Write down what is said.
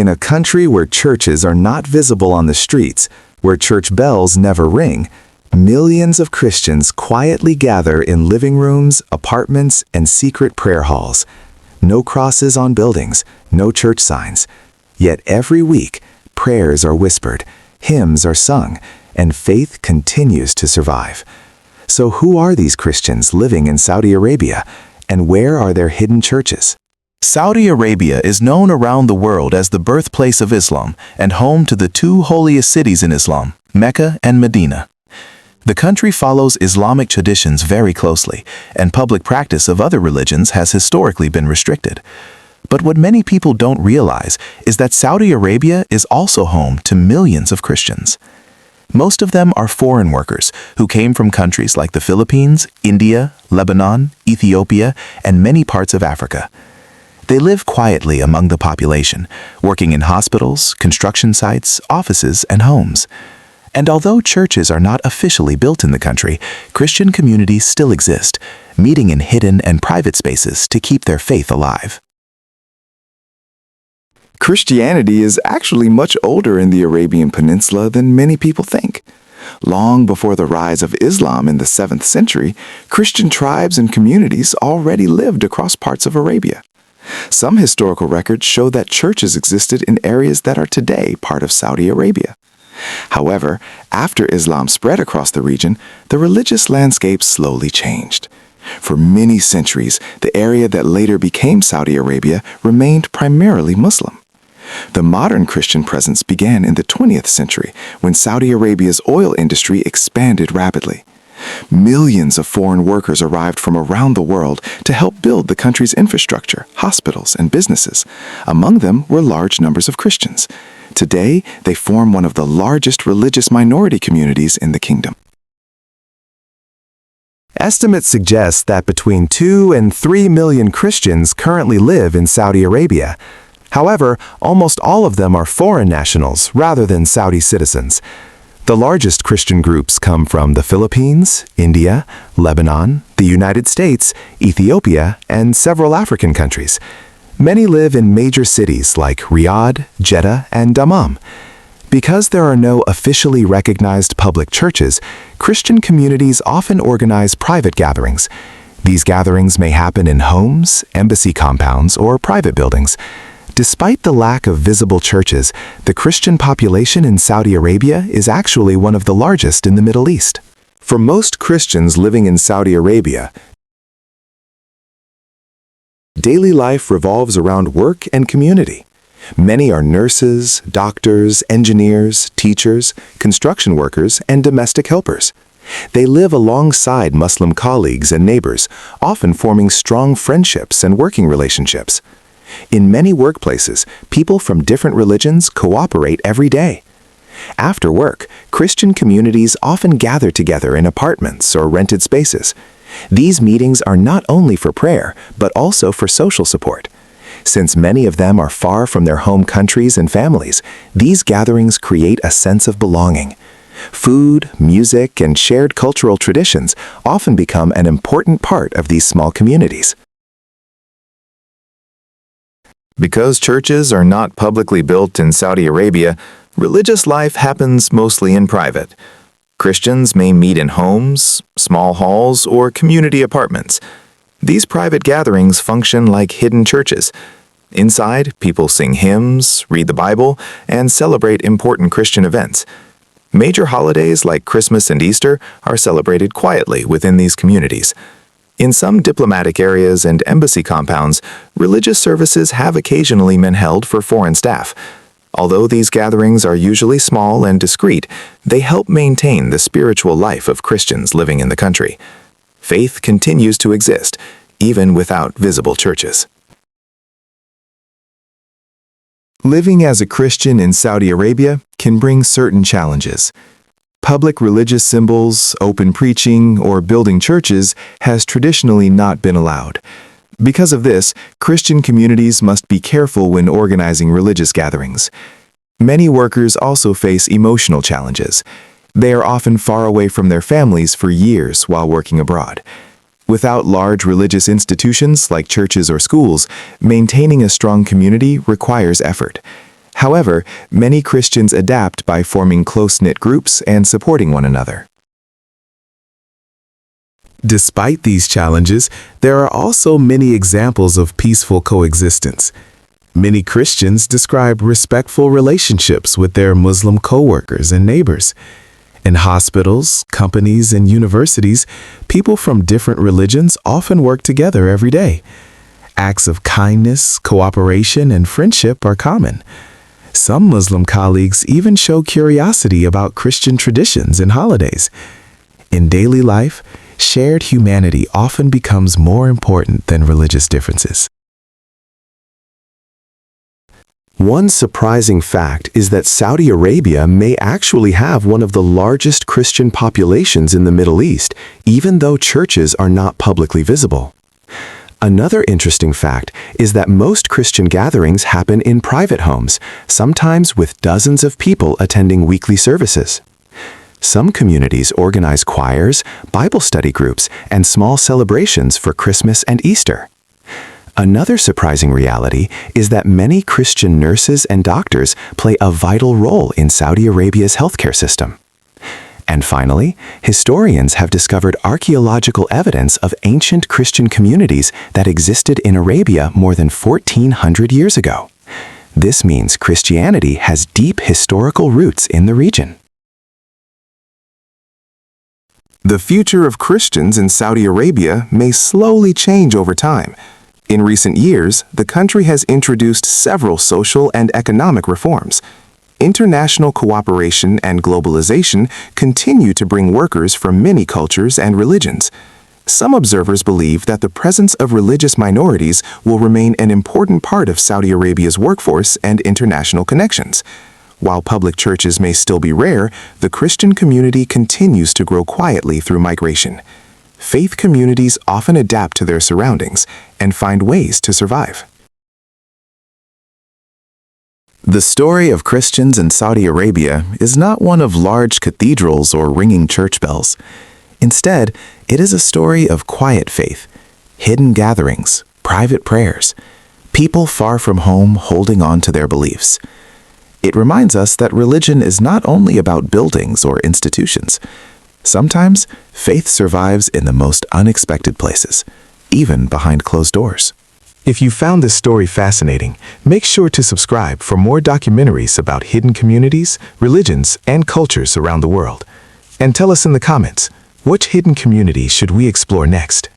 In a country where churches are not visible on the streets, where church bells never ring, millions of Christians quietly gather in living rooms, apartments, and secret prayer halls. No crosses on buildings, no church signs. Yet every week, prayers are whispered, hymns are sung, and faith continues to survive. So who are these Christians living in Saudi Arabia, and where are their hidden churches? Saudi Arabia is known around the world as the birthplace of Islam and home to the two holiest cities in Islam, Mecca and Medina. The country follows Islamic traditions very closely, and public practice of other religions has historically been restricted. But what many people don't realize is that Saudi Arabia is also home to millions of Christians. Most of them are foreign workers who came from countries like the Philippines, India, Lebanon, Ethiopia, and many parts of Africa. They live quietly among the population, working in hospitals, construction sites, offices, and homes. And although churches are not officially built in the country, Christian communities still exist, meeting in hidden and private spaces to keep their faith alive. Christianity is actually much older in the Arabian Peninsula than many people think. Long before the rise of Islam in the 7th century, Christian tribes and communities already lived across parts of Arabia. Some historical records show that churches existed in areas that are today part of Saudi Arabia. However, after Islam spread across the region, the religious landscape slowly changed. For many centuries, the area that later became Saudi Arabia remained primarily Muslim. The modern Christian presence began in the 20th century when Saudi Arabia's oil industry expanded rapidly. Millions of foreign workers arrived from around the world to help build the country's infrastructure, hospitals, and businesses. Among them were large numbers of Christians. Today, they form one of the largest religious minority communities in the kingdom. Estimates suggest that between 2 and 3 million Christians currently live in Saudi Arabia. However, almost all of them are foreign nationals rather than Saudi citizens. The largest Christian groups come from the Philippines, India, Lebanon, the United States, Ethiopia, and several African countries. Many live in major cities like Riyadh, Jeddah, and Dammam. Because there are no officially recognized public churches, Christian communities often organize private gatherings. These gatherings may happen in homes, embassy compounds, or private buildings. Despite the lack of visible churches, the Christian population in Saudi Arabia is actually one of the largest in the Middle East. For most Christians living in Saudi Arabia, daily life revolves around work and community. Many are nurses, doctors, engineers, teachers, construction workers, and domestic helpers. They live alongside Muslim colleagues and neighbors, often forming strong friendships and working relationships. In many workplaces, people from different religions cooperate every day. After work, Christian communities often gather together in apartments or rented spaces. These meetings are not only for prayer, but also for social support. Since many of them are far from their home countries and families, these gatherings create a sense of belonging. Food, music, and shared cultural traditions often become an important part of these small communities. Because churches are not publicly built in Saudi Arabia, religious life happens mostly in private. Christians may meet in homes, small halls, or community apartments. These private gatherings function like hidden churches. Inside, people sing hymns, read the Bible, and celebrate important Christian events. Major holidays like Christmas and Easter are celebrated quietly within these communities. In some diplomatic areas and embassy compounds, religious services have occasionally been held for foreign staff. Although these gatherings are usually small and discreet, they help maintain the spiritual life of Christians living in the country. Faith continues to exist, even without visible churches. Living as a Christian in Saudi Arabia can bring certain challenges. Public religious symbols, open preaching, or building churches has traditionally not been allowed. Because of this, Christian communities must be careful when organizing religious gatherings. Many workers also face emotional challenges. They are often far away from their families for years while working abroad. Without large religious institutions like churches or schools, maintaining a strong community requires effort. However, many Christians adapt by forming close-knit groups and supporting one another. Despite these challenges, there are also many examples of peaceful coexistence. Many Christians describe respectful relationships with their Muslim co-workers and neighbors. In hospitals, companies, and universities, people from different religions often work together every day. Acts of kindness, cooperation, and friendship are common. Some Muslim colleagues even show curiosity about Christian traditions and holidays. In daily life, shared humanity often becomes more important than religious differences. One surprising fact is that Saudi Arabia may actually have one of the largest Christian populations in the Middle East, even though churches are not publicly visible. Another interesting fact is that most Christian gatherings happen in private homes, sometimes with dozens of people attending weekly services. Some communities organize choirs, Bible study groups, and small celebrations for Christmas and Easter. Another surprising reality is that many Christian nurses and doctors play a vital role in Saudi Arabia's healthcare system. And finally, historians have discovered archaeological evidence of ancient Christian communities that existed in Arabia more than 1,400 years ago. This means Christianity has deep historical roots in the region. The future of Christians in Saudi Arabia may slowly change over time. In recent years, the country has introduced several social and economic reforms. International cooperation and globalization continue to bring workers from many cultures and religions. Some observers believe that the presence of religious minorities will remain an important part of Saudi Arabia's workforce and international connections. While public churches may still be rare, the Christian community continues to grow quietly through migration. Faith communities often adapt to their surroundings and find ways to survive. The story of Christians in Saudi Arabia is not one of large cathedrals or ringing church bells. Instead, it is a story of quiet faith, hidden gatherings, private prayers, people far from home holding on to their beliefs. It reminds us that religion is not only about buildings or institutions. Sometimes, faith survives in the most unexpected places, even behind closed doors. If you found this story fascinating, make sure to subscribe for more documentaries about hidden communities, religions, and cultures around the world. And tell us in the comments, which hidden community should we explore next?